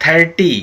30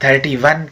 31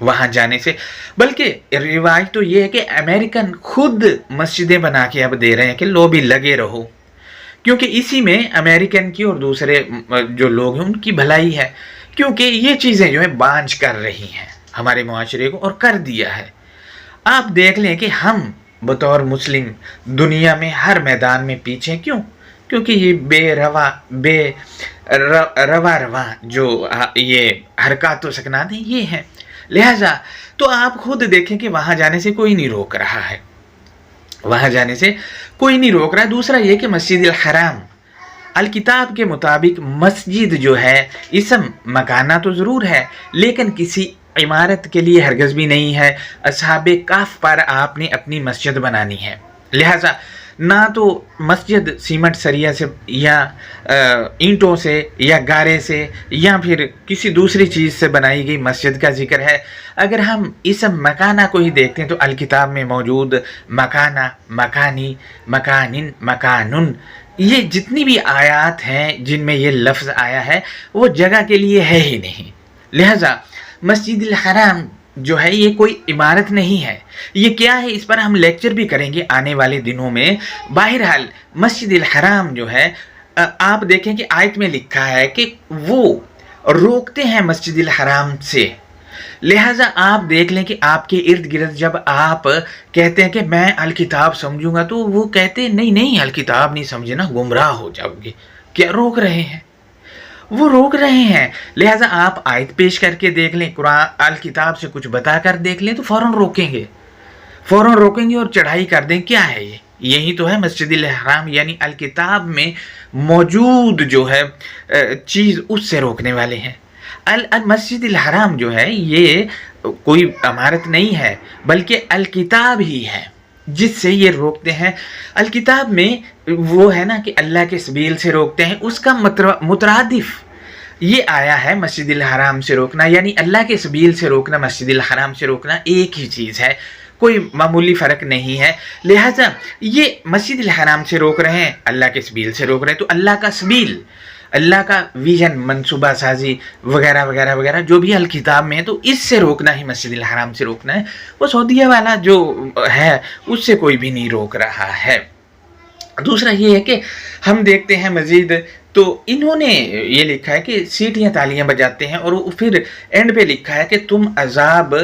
وہاں جانے سے، بلکہ روایت تو یہ ہے کہ امریکن خود مسجدیں بنا کے اب دے رہے ہیں کہ لو بھی لگے رہو، کیونکہ اسی میں امریکن کی اور دوسرے جو لوگ ہیں ان کی بھلائی ہے، کیونکہ یہ چیزیں جو ہیں بانجھ کر رہی ہیں ہمارے معاشرے کو، اور کر دیا ہے۔ آپ دیکھ لیں کہ ہم بطور مسلم دنیا میں ہر میدان میں پیچھے کیوں؟ کیونکہ یہ بے روا جو یہ حرکات و سکنات ہیں یہ ہیں، لہذا تو آپ خود دیکھیں کہ وہاں جانے سے کوئی نہیں روک رہا ہے، وہاں جانے سے کوئی نہیں روک رہا ہے۔ دوسرا یہ کہ مسجد الحرام الکتاب کے مطابق مسجد جو ہے اسم مکانہ تو ضرور ہے، لیکن کسی عمارت کے لیے ہرگز بھی نہیں ہے۔ اصحاب کہف پر آپ نے اپنی مسجد بنانی ہے، لہذا نہ تو مسجد سیمنٹ سریا سے یا اینٹوں سے یا گارے سے یا پھر کسی دوسری چیز سے بنائی گئی مسجد کا ذکر ہے۔ اگر ہم اسم مکانہ کو ہی دیکھتے ہیں تو الکتاب میں موجود مکانہ، مکانی، مکانن، مکانن، یہ جتنی بھی آیات ہیں جن میں یہ لفظ آیا ہے وہ جگہ کے لیے ہے ہی نہیں، لہذا مسجد الحرام جو ہے یہ کوئی عمارت نہیں ہے۔ یہ کیا ہے اس پر ہم لیکچر بھی کریں گے آنے والے دنوں میں۔ بہرحال مسجد الحرام جو ہے آپ دیکھیں کہ آیت میں لکھا ہے کہ وہ روکتے ہیں مسجد الحرام سے، لہٰذا آپ دیکھ لیں کہ آپ کے ارد گرد جب آپ کہتے ہیں کہ میں الکتاب سمجھوں گا تو وہ کہتے ہیں نہیں الکتاب نہیں سمجھنا، گمراہ ہو جاؤ گے۔ کیا روک رہے ہیں؟ وہ روک رہے ہیں، لہٰذا آپ آیت پیش کر کے دیکھ لیں، قرآن الکتاب سے کچھ بتا کر دیکھ لیں تو فوراً روکیں گے اور چڑھائی کر دیں۔ کیا ہے یہ؟ یہی تو ہے مسجد الحرام، یعنی الکتاب میں موجود جو ہے چیز اس سے روکنے والے ہیں۔ مسجد الحرام جو ہے یہ کوئی عمارت نہیں ہے بلکہ الکتاب ہی ہے جس سے یہ روکتے ہیں۔ الکتاب میں وہ ہے نا کہ اللہ کے سبیل سے روکتے ہیں، اس کا مترادف یہ آیا ہے مسجد الحرام سے روکنا، یعنی اللہ کے سبیل سے روکنا، مسجد الحرام سے روکنا ایک ہی چیز ہے، کوئی معمولی فرق نہیں ہے۔ لہٰذا یہ مسجد الحرام سے روک رہے ہیں، اللہ کے سبیل سے روک رہے ہیں، تو اللہ کا سبیل، اللہ کا ویژن، منصوبہ سازی وغیرہ وغیرہ وغیرہ جو بھی الکتاب میں ہے تو اس سے روکنا ہی مسجد الحرام سے روکنا ہے۔ وہ سعودیہ والا جو ہے اس سے کوئی بھی نہیں روک رہا ہے۔ دوسرا یہ ہے کہ ہم دیکھتے ہیں مزید تو انہوں نے یہ لکھا ہے کہ سیٹیاں تالیاں بجاتے ہیں، اور پھر اینڈ پہ لکھا ہے کہ تم عذاب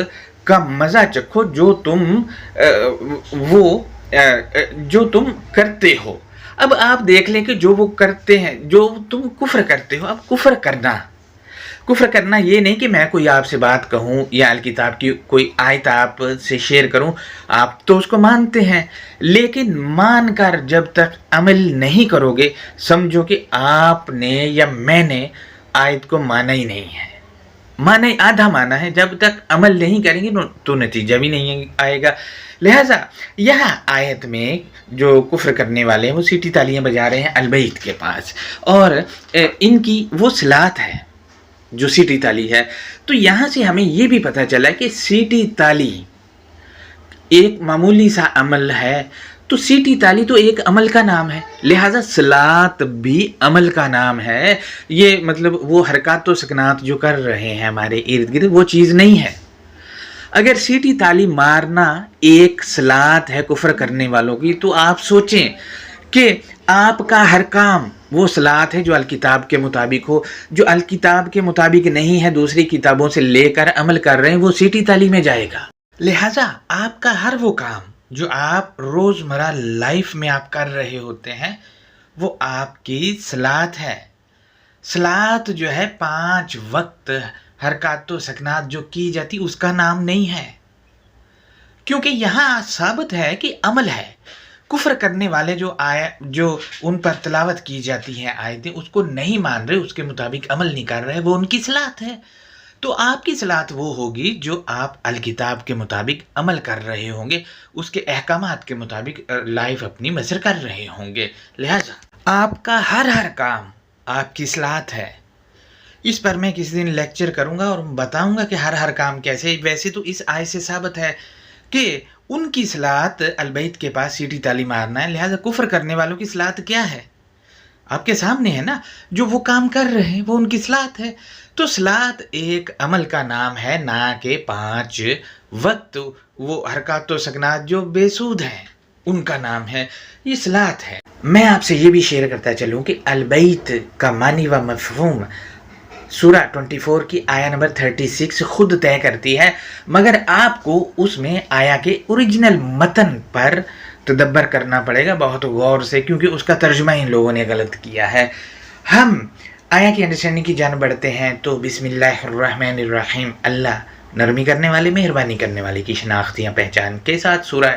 کا مزہ چکھو جو تم کرتے ہو۔ اب آپ دیکھ لیں کہ جو وہ کرتے ہیں، جو تم کفر کرتے ہو، اب کفر کرنا یہ نہیں کہ میں کوئی آپ سے بات کہوں یا الکتاب کی کوئی آیت آپ سے شیئر کروں، آپ تو اس کو مانتے ہیں، لیکن مان کر جب تک عمل نہیں کرو گے سمجھو کہ آپ نے یا میں نے آیت کو مانا ہی نہیں ہے، آدھا مانا ہے۔ جب تک عمل نہیں کریں گے تو نتیجہ بھی نہیں آئے گا۔ لہٰذا یہاں آیت میں جو کفر کرنے والے ہیں وہ سیٹی تالیاں بجا رہے ہیں البیت کے پاس، اور ان کی وہ صلات ہے جو سیٹی تالی ہے۔ تو یہاں سے ہمیں یہ بھی پتہ چلا کہ سیٹی تالی ایک معمولی سا عمل ہے، تو سیٹی تالی تو ایک عمل کا نام ہے، لہٰذا صلات بھی عمل کا نام ہے۔ یہ مطلب وہ حرکات و سکنات جو کر رہے ہیں ہمارے ارد گرد وہ چیز نہیں ہے۔ اگر سیٹی تالی مارنا ایک صلات ہے کفر کرنے والوں کی، تو آپ سوچیں کہ آپ کا ہر کام وہ صلات ہے جو الکتاب کے مطابق ہو، جو الکتاب کے مطابق نہیں ہے دوسری کتابوں سے لے کر عمل کر رہے ہیں وہ سیٹی تالی میں جائے گا۔ لہٰذا آپ کا ہر وہ کام جو آپ روزمرہ لائف میں آپ کر رہے ہوتے ہیں وہ آپ کی صلات ہے۔ صلات جو ہے 5 وقت حرکات و سکنات جو کی جاتی اس کا نام نہیں ہے، کیونکہ یہاں ثابت ہے کہ عمل ہے۔ کفر کرنے والے جو ان پر تلاوت کی جاتی ہیں آیتیں اس کو نہیں مان رہے، اس کے مطابق عمل نہیں کر رہے، وہ ان کی صلات ہے۔ تو آپ کی صلات وہ ہوگی جو آپ الکتاب کے مطابق عمل کر رہے ہوں گے، اس کے احکامات کے مطابق لائف اپنی بسر کر رہے ہوں گے، لہٰذا آپ کا ہر کام آپ کی صلات ہے۔ اس پر میں کسی دن لیکچر کروں گا اور بتاؤں گا کہ ہر کام کیسے۔ ویسے تو اس آیت سے ثابت ہے کہ ان کی صلات البیت کے پاس سیٹی تالی مارنا ہے، لہٰذا کفر کرنے والوں کی صلات کیا ہے؟ آپ کے سامنے ہے نا، جو وہ کام کر رہے ہیں وہ ان کی صلات ہے. تو صلات ایک عمل کا نام ہے، نہ کہ 5 وقت وہ حرکات و سکنات جو بے سود ہیں ان کا نام ہے، یہ صلات ہے. میں آپ سے یہ بھی شیئر کرتا چلوں کہ البیت کا معنی و مفہوم سورہ 24 کی آیا نمبر 36 خود طے کرتی ہے، مگر آپ کو اس میں آیا کے اوریجنل متن پر تدبر کرنا پڑے گا بہت غور سے، کیونکہ اس کا ترجمہ ان لوگوں نے غلط کیا ہے. ہم آیا کی انڈرسٹینڈنگ کی جان بڑھتے ہیں تو بسم اللہ الرحمن الرحیم، اللہ نرمی کرنے والے مہربانی کرنے والے کی شناختیاں پہچان کے ساتھ سورہ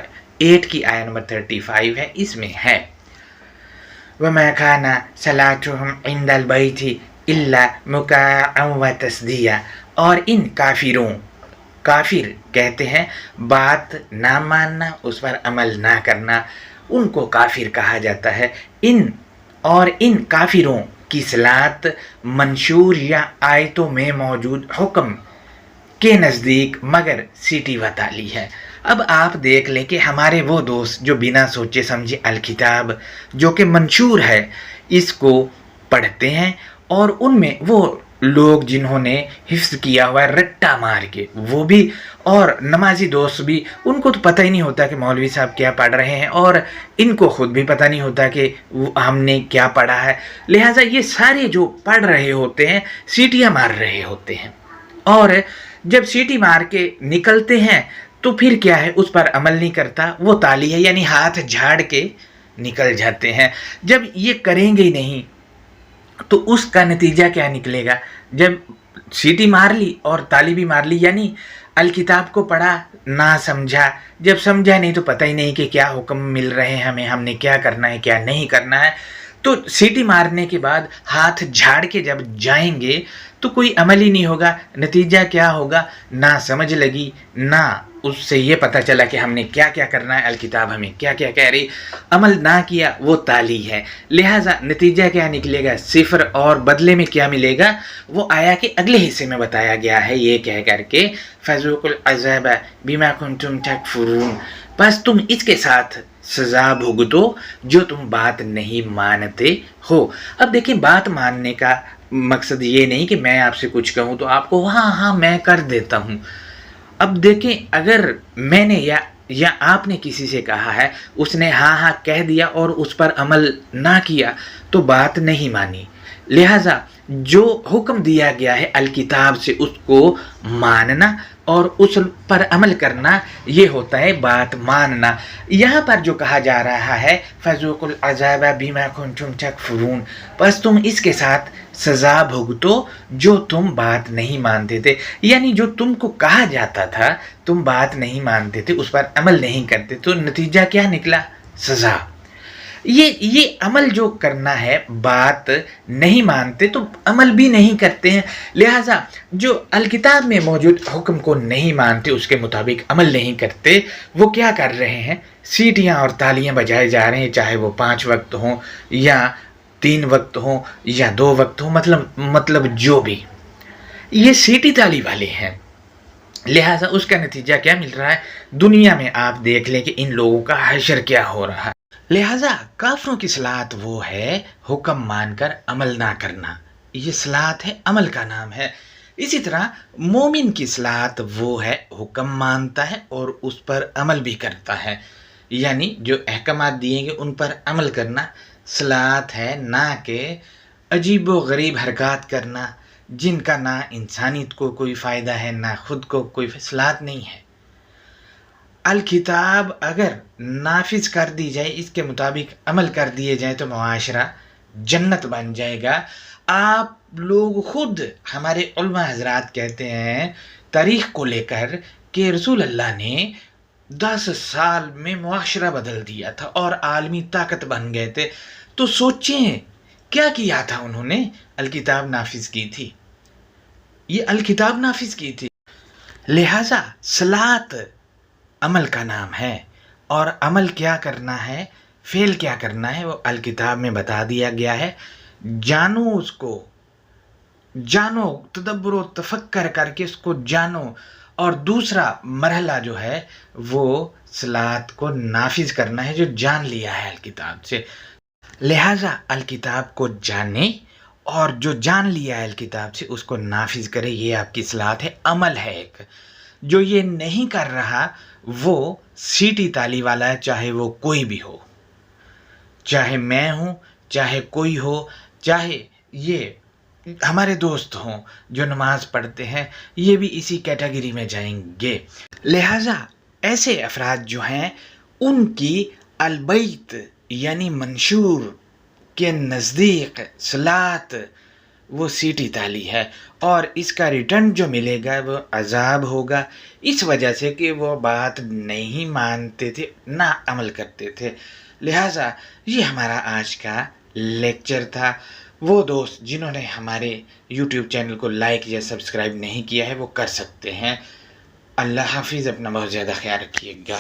8 کی آیا نمبر 35 ہے، اس میں ہے وَمَا كَانَ صَلَاتُهُمْ عِنْدَ الْبَيْتِ إِلَّا مُكَاءً وَتَصْدِيًّا. اور ان کافروں، کافر کہتے ہیں بات نہ ماننا، اس پر عمل نہ کرنا، ان کو کافر کہا جاتا ہے. ان کافروں کی صلات منشور یا آیتوں میں موجود حکم کے نزدیک مگر سیٹی و تالی ہے. اب آپ دیکھ لیں کہ ہمارے وہ دوست جو بنا سوچے سمجھے الکتاب جو کہ منشور ہے اس کو پڑھتے ہیں، اور ان میں وہ لوگ جنہوں نے حفظ کیا ہوا ہے رٹا مار کے، وہ بھی اور نمازی دوست بھی، ان کو تو پتہ ہی نہیں ہوتا کہ مولوی صاحب کیا پڑھ رہے ہیں، اور ان کو خود بھی پتہ نہیں ہوتا کہ ہم نے کیا پڑھا ہے. لہٰذا یہ سارے جو پڑھ رہے ہوتے ہیں سیٹیاں مار رہے ہوتے ہیں، اور جب سیٹی مار کے نکلتے ہیں تو پھر کیا ہے، اس پر عمل نہیں کرتا، وہ تالی ہے، یعنی ہاتھ جھاڑ کے نکل جاتے ہیں. جب یہ کریں گے ہی نہیں تو اس کا نتیجہ کیا نکلے گا؟ جب سیٹی مار لی اور تالی بھی مار لی، یعنی الکتاب کو پڑھا نہ سمجھا، جب سمجھا نہیں تو پتہ ہی نہیں کہ کیا حکم مل رہے ہیں ہمیں، ہم نے کیا کرنا ہے کیا نہیں کرنا ہے. تو سیٹی مارنے کے بعد ہاتھ جھاڑ کے جب جائیں گے تو کوئی عمل ہی نہیں ہوگا. نتیجہ کیا ہوگا؟ نہ سمجھ لگی، نہ اس سے یہ پتہ چلا کہ ہم نے کیا کیا کرنا ہے، الکتاب ہمیں کیا کیا کہہ رہی، عمل نہ کیا، وہ تالی ہے. لہٰذا نتیجہ کیا نکلے گا؟ صفر. اور بدلے میں کیا ملے گا وہ آیا کہ اگلے حصے میں بتایا گیا ہے، یہ کہہ کر کے فَذُوقُوا الْعَذَابَ بِمَا كُنْتُمْ تَكْفُرُونَ، بس تم اس کے ساتھ سزا بھگتو جو تم بات نہیں مانتے ہو. اب دیکھیں، بات ماننے کا مقصد یہ نہیں کہ میں آپ سے کچھ کہوں تو آپ کو ہاں ہاں میں کر دیتا ہوں. اب دیکھیں، اگر میں نے یا آپ نے کسی سے کہا ہے، اس نے ہاں ہاں کہہ دیا اور اس پر عمل نہ کیا تو بات نہیں مانی. لہٰذا جو حکم دیا گیا ہے الکتاب سے اس کو ماننا اور اس پر عمل کرنا، یہ ہوتا ہے بات ماننا. یہاں پر جو کہا جا رہا ہے فَذُوقُوا الْعَذَابَ بِمَا كُنْتُمْ تَكْفُرُونَ، بس تم اس کے ساتھ سزا بھگتو جو تم بات نہیں مانتے تھے. یعنی جو تم کو کہا جاتا تھا تم بات نہیں مانتے تھے، اس پر عمل نہیں کرتے، تو نتیجہ کیا نکلا؟ سزا. یہ عمل جو کرنا ہے، بات نہیں مانتے تو عمل بھی نہیں کرتے ہیں. لہٰذا جو الکتاب میں موجود حکم کو نہیں مانتے، اس کے مطابق عمل نہیں کرتے، وہ کیا کر رہے ہیں؟ سیٹیاں اور تالیاں بجائے جا رہے ہیں، چاہے وہ 5 وقت ہوں یا 3 وقت ہوں یا 2 وقت ہوں، مطلب جو بھی، یہ سیٹی تالی والے ہیں. لہٰذا اس کا نتیجہ کیا مل رہا ہے؟ دنیا میں آپ دیکھ لیں کہ ان لوگوں کا حشر کیا ہو رہا ہے. لہٰذا کافروں کی صلات وہ ہے حکم مان کر عمل نہ کرنا، یہ صلات ہے، عمل کا نام ہے. اسی طرح مومن کی صلات وہ ہے حکم مانتا ہے اور اس پر عمل بھی کرتا ہے، یعنی جو احکامات دیے گے ان پر عمل کرنا صلات ہے، نہ کہ عجیب و غریب حرکات کرنا جن کا نہ انسانیت کو کوئی فائدہ ہے نہ خود کو کوئی. صلات نہیں ہے. الکتاب اگر نافذ کر دی جائے، اس کے مطابق عمل کر دیے جائیں تو معاشرہ جنت بن جائے گا. آپ لوگ خود، ہمارے علماء حضرات کہتے ہیں تاریخ کو لے کر کہ رسول اللہ نے 10 سال میں معاشرہ بدل دیا تھا اور عالمی طاقت بن گئے تھے. تو سوچیں کیا کیا تھا انہوں نے؟ الکتاب نافذ کی تھی، یہ الکتاب نافذ کی تھی. لہٰذا صلات عمل کا نام ہے، اور عمل کیا کرنا ہے، فعل کیا کرنا ہے، وہ الکتاب میں بتا دیا گیا ہے. جانو اس کو، جانو، تدبر و تفکر کر کے اس کو جانو. اور دوسرا مرحلہ جو ہے وہ صلات کو نافذ کرنا ہے جو جان لیا ہے الکتاب سے. لہٰذا الکتاب کو جانیں اور جو جان لیا ہے الکتاب سے اس کو نافذ کرے، یہ آپ کی اصلاحات ہے، عمل ہے ایک۔ جو یہ نہیں کر رہا وہ سیٹی تالی والا ہے، چاہے وہ کوئی بھی ہو، چاہے میں ہوں، چاہے کوئی ہو، چاہے یہ ہمارے دوست ہوں جو نماز پڑھتے ہیں، یہ بھی اسی کیٹیگری میں جائیں گے۔ لہٰذا ایسے افراد جو ہیں ان کی البیت یعنی منشور کے نزدیک صلاۃ وہ سیٹی تالی ہے، اور اس کا ریٹرن جو ملے گا وہ عذاب ہوگا، اس وجہ سے کہ وہ بات نہیں مانتے تھے، نہ عمل کرتے تھے۔ لہٰذا یہ ہمارا آج کا لیکچر تھا۔ وہ دوست جنہوں نے ہمارے یوٹیوب چینل کو لائک یا سبسکرائب نہیں کیا ہے وہ کر سکتے ہیں۔ اللہ حافظ، اپنا بہت زیادہ خیال رکھیے گا۔